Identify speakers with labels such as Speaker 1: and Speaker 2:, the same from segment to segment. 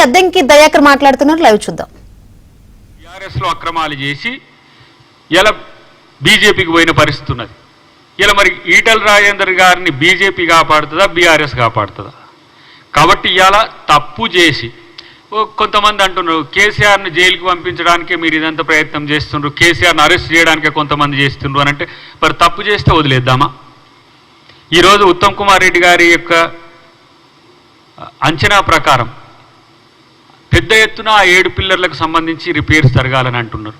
Speaker 1: అద్దంకి దయాకర్ మాట్లాడుతున్నారు. లైవ్ చూద్దాం.
Speaker 2: టీఆర్ఎస్ లో అక్రమాలు చేసి ఇలా బీజేపీకి పోయిన పరిస్థితి ఉన్నది. ఇలా మరి ఈటల రాజేందర్ గారిని బీజేపీ కాపాడుతుందా, బీఆర్ఎస్ కాపాడుతుందా? కాబట్టి ఇలా తప్పు చేసి కొంతమంది అంటున్నారు కేసీఆర్ని జైలుకి పంపించడానికే మీరు ఇదంతా ప్రయత్నం చేస్తున్నారు, కేసీఆర్ని అరెస్ట్ చేయడానికే కొంతమంది చేస్తున్నారు అని అంటే మరి తప్పు చేస్తే వదిలేద్దామా? ఈరోజు ఉత్తమ్ కుమార్ రెడ్డి గారి యొక్క అంచనా ప్రకారం పెద్ద ఎత్తున ఆ 7 పిల్లర్లకు సంబంధించి రిపేర్స్ జరగాలని అంటున్నారు.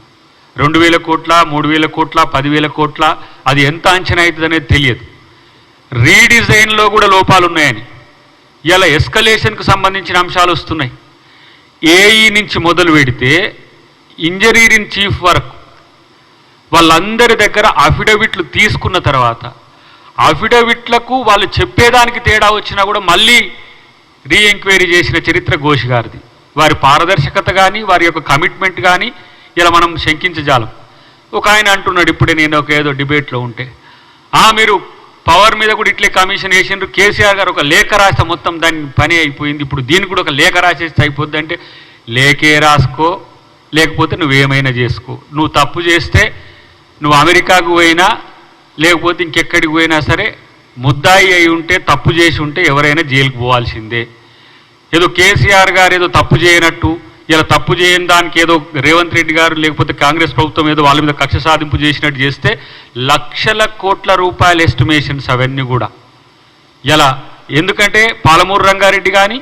Speaker 2: 2,000 కోట్ల, 3,000 కోట్ల, 10,000 కోట్ల, అది ఎంత అంచనా అవుతుంది అనేది తెలియదు. రీడిజైన్లో కూడా లోపాలు ఉన్నాయని ఇలా ఎస్కలేషన్కు సంబంధించిన అంశాలు వస్తున్నాయి. ఏఈ నుంచి మొదలు పెడితే ఇంజనీరింగ్ చీఫ్ వరకు వాళ్ళందరి దగ్గర అఫిడవిట్లు తీసుకున్న తర్వాత అఫిడవిట్లకు వాళ్ళు చెప్పేదానికి తేడా వచ్చినా కూడా మళ్ళీ రీఎంక్వైరీ చేసిన చరిత్ర ఘోష్ గారిది. వారి పారదర్శకత కానీ వారి యొక్క కమిట్మెంట్ కానీ ఇలా మనం శంకించజాలం. ఒక ఆయన అంటున్నాడు ఇప్పుడే, నేను ఒక ఏదో డిబేట్లో ఉంటే, మీరు పవర్ మీద కూడా ఇట్లే కమిషన్ వేసిండ్రు, కేసీఆర్ గారు ఒక లేఖ రాస్తే మొత్తం దాని పని అయిపోయింది, ఇప్పుడు దీనికి కూడా ఒక లేఖ రాసేస్తే అయిపోద్ది అంటే, లేఖే రాసుకో లేకపోతే నువ్వేమైనా చేసుకో. నువ్వు తప్పు చేస్తే నువ్వు అమెరికాకు పోయినా లేకపోతే ఇంకెక్కడికి పోయినా సరే ముద్దాయి అయి ఉంటే, తప్పు చేసి ఉంటే ఎవరైనా జైలుకు పోవాల్సిందే. ఏదో కేసీఆర్ గారు ఏదో తప్పు చేయనట్టు, ఇలా తప్పు చేయని దానికి ఏదో రేవంత్ రెడ్డి గారు లేకపోతే కాంగ్రెస్ ప్రభుత్వం ఏదో వాళ్ళ మీద కక్ష సాధింపు చేసినట్టు చేస్తే లక్షల కోట్ల రూపాయల ఎస్టిమేషన్స్ అవన్నీ కూడా ఇలా. ఎందుకంటే పాలమూరు రంగారెడ్డి కానీ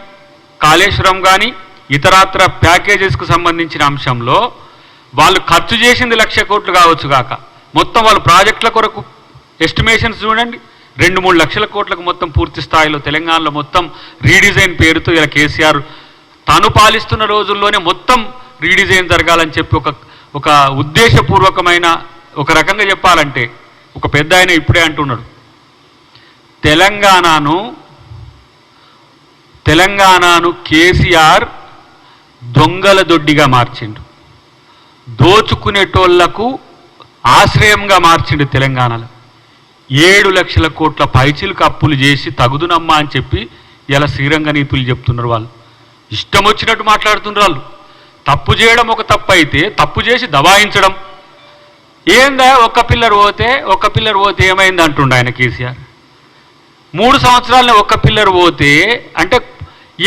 Speaker 2: కాళేశ్వరం కానీ ఇతరాత్ర ప్యాకేజెస్కు సంబంధించిన అంశంలో వాళ్ళు ఖర్చు చేసింది 1,00,000 కోట్లు కావచ్చు కాక, మొత్తం వాళ్ళు ప్రాజెక్టుల కొరకు ఎస్టిమేషన్స్ చూడండి 2-3 లక్షల కోట్లకు మొత్తం పూర్తి స్థాయిలో తెలంగాణలో మొత్తం రీడిజైన్ పేరుతో ఇలా కేసీఆర్ తాను పాలిస్తున్న రోజుల్లోనే మొత్తం రీడిజైన్ జరగాలని చెప్పి ఒక ఉద్దేశపూర్వకమైన, ఒక రకంగా చెప్పాలంటే ఒక పెద్ద ఆయన ఇప్పుడే అంటున్నాడు, తెలంగాణను కేసీఆర్ దొంగల దొడ్డిగా మార్చిండు, దోచుకునేటోళ్లకు ఆశ్రయంగా మార్చిండు. తెలంగాణలో 7 లక్షల కోట్ల పైచిలకు అప్పులు చేసి తగుదునమ్మా అని చెప్పి ఇలా శ్రీరంగ నీతులు చెప్తున్నారు. వాళ్ళు ఇష్టం వచ్చినట్టు మాట్లాడుతున్నారు. వాళ్ళు తప్పు చేయడం ఒక తప్పు అయితే తప్పు చేసి దబాయించడం ఏందా? ఒక్క పిల్లర్ పోతే ఏమైంది అంటుండ ఆయన కేసీఆర్. 3 సంవత్సరాలనే ఒక్క పిల్లర్ పోతే అంటే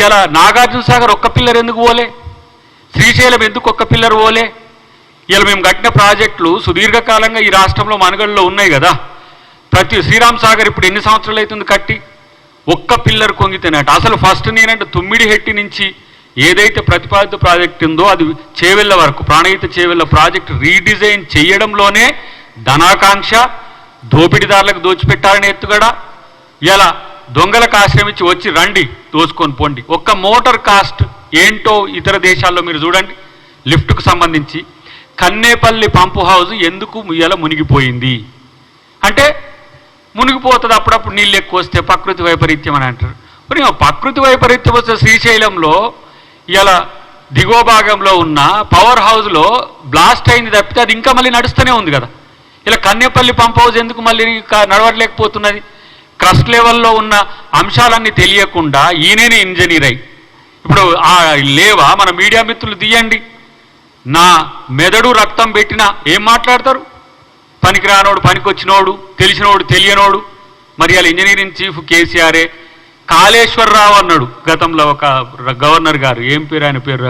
Speaker 2: ఇలా నాగార్జున సాగర్ ఒక్క పిల్లర్ ఎందుకు పోలే, శ్రీశైలం ఎందుకు ఒక్క పిల్లర్ పోలే? ఇలా మేము కట్టిన ప్రాజెక్టులు సుదీర్ఘకాలంగా ఈ రాష్ట్రంలో మనుగడలో ఉన్నాయి కదా. ప్రతి శ్రీరామ్ సాగర్ ఇప్పుడు ఎన్ని సంవత్సరాలు అవుతుంది కట్టి, ఒక్క పిల్లర్ కొంగితేనట. అసలు ఫస్ట్ నేనంటే తుమ్మిడిహెట్టి నుంచి ఏదైతే ప్రతిపాదిత ప్రాజెక్ట్ ఉందో అది చేవెళ్ళ వరకు ప్రాణహిత చేవెళ్ళ ప్రాజెక్ట్ రీడిజైన్ చేయడంలోనే ధనాకాంక్ష, దోపిడీదారులకు దోచిపెట్టాలని ఎత్తుగడ, ఇలా దొంగలకు ఆశ్రమించి వచ్చి రండి దోచుకొని పోండి. ఒక్క మోటార్ కాస్ట్ ఏంటో ఇతర దేశాల్లో మీరు చూడండి. లిఫ్ట్కు సంబంధించి కన్నేపల్లి పంపు హౌస్ ఎందుకు ఇలా మునిగిపోయింది అంటే, మునిగిపోతుంది అప్పుడప్పుడు నీళ్ళు ఎక్కువ వస్తే ప్రకృతి వైపరీత్యం అని అంటారు. మరి ప్రకృతి వైపరీత్యం వస్తే శ్రీశైలంలో ఇలా దిగువ భాగంలో ఉన్న పవర్ హౌస్లో బ్లాస్ట్ అయింది తప్పితే అది ఇంకా మళ్ళీ నడుస్తూనే ఉంది కదా. ఇలా కన్నేపల్లి పంప్ హౌస్ ఎందుకు మళ్ళీ నడవలేకపోతున్నది? క్రస్ట్ లెవెల్లో ఉన్న అంశాలన్నీ తెలియకుండా ఈయనే ఇంజనీర్ అయ్యి ఇప్పుడు లేవా? మన మీడియా మిత్రులు తీయండి, నా మెదడు రక్తం పెట్టినా ఏం మాట్లాడతారు? పనికి రానోడు, పనికి వచ్చినోడు, తెలిసినోడు, తెలియనోడు. మరి అలా ఇంజనీరింగ్ చీఫ్ కేసీఆరే. కాళేశ్వరరావు అన్నాడు గతంలో ఒక గవర్నర్ గారు, ఏం పేరు ఆయన పేరు,